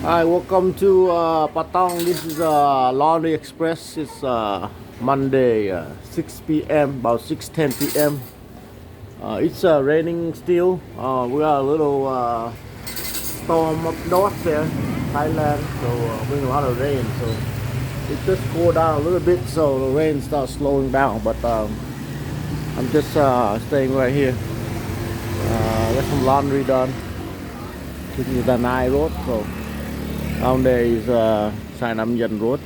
Hi, welcome to Patong. This is Laundry Express. It's Monday, 6 p.m., about 6:10 p.m. It's raining still. We got a little storm up north there, Thailand, so bring a lot of rain. So it just cooled down a little bit, so the rain starts slowing down. But I'm just staying right here. Get some laundry done. This is the Nanai road, so. Down there is Sai Nam Yen Road.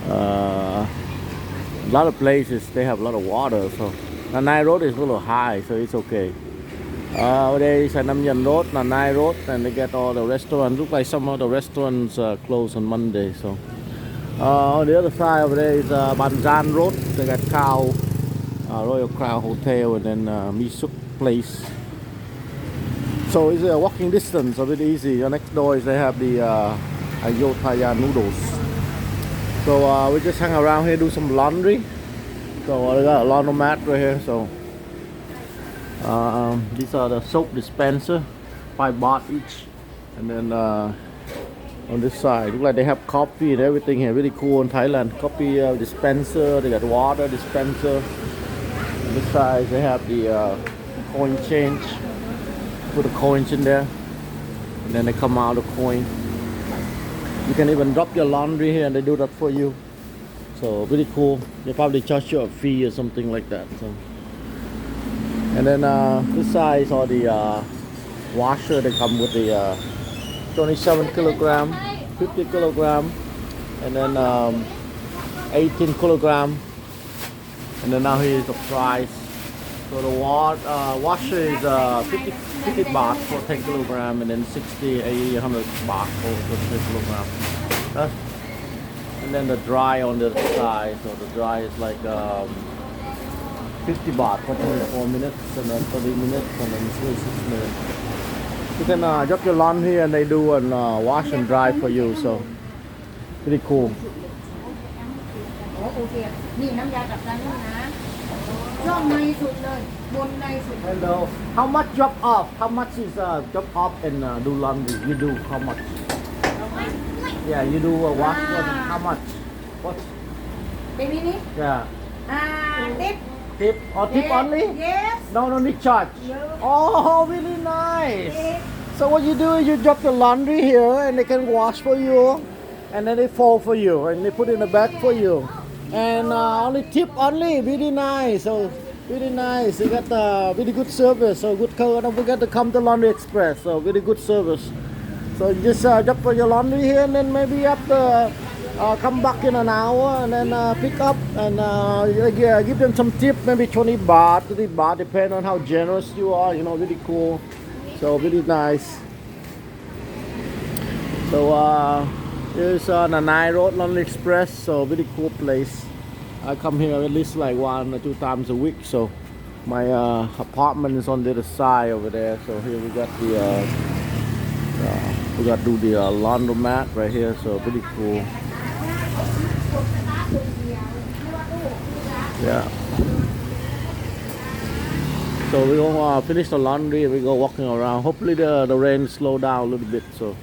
A lot of places they have a lot of water, so Nanai Road is a little high, so it's okay. There is Sai Nam Yen Road, Nanai Road, and they get all the restaurants. Look like some of the restaurants close on Monday. So on the other side over there is Banzan Road. They got Cow, Royal Crown Hotel, and then Misuk Place. So it's a walking distance, a bit easy. Next door is they have the Ayutthaya noodles. So we just hang around here, do some laundry. So I got a laundromat right here. So these are the soap dispenser, 5 baht each. And then on this side, look like they have coffee and everything here. Really cool in Thailand. Coffee dispenser. They got water dispenser. On this side they have the coin change. Put the coins in there, and then they come out the coin. You can even drop your laundry here, and they do that for you. So really cool. They probably charge you a fee or something like that. So, and then this side is all the washer. They come with the 27 kilogram, 50 kilogram, and then 18 kilogram. And then now here is the price. So the washer is 50 baht for 10 kilogram, and then 60, 80, 100 baht for 10 kilogram. And then the dry on the side. So the dry is like 50 baht for 24 minutes, and then 30 minutes, and then 36 minutes. You can drop your laundry and they do and wash and dry for you. So pretty cool. Hello. How much drop off? How much is drop off and do laundry? You do how much? Yeah, you do wash one. How much? What? Yeah. Tip. Tip or tip only? Yes. No need charge. No. Oh, really nice. So what you do is you drop the laundry here and they can wash for you, and then they fold for you and they put in the bag for you. And only tip only, really nice. So really nice. You got really good service. So good color. Don't forget to come to Laundry Express. So really good service. So you just drop your laundry here, and then maybe after come back in an hour, and then pick up and give them some tip, maybe 20 baht, 30 baht, depending on how generous you are. You know, really cool. So really nice. So here's Nanai Road, Laundry Express. So really cool place. I come here at least like 1 or 2 times a week. So my apartment is on the other side over there. So here we got the we got to do the laundromat right here. So pretty cool. Yeah. So we gonna finish the laundry and we go walking around. Hopefully the rain slow down a little bit. So.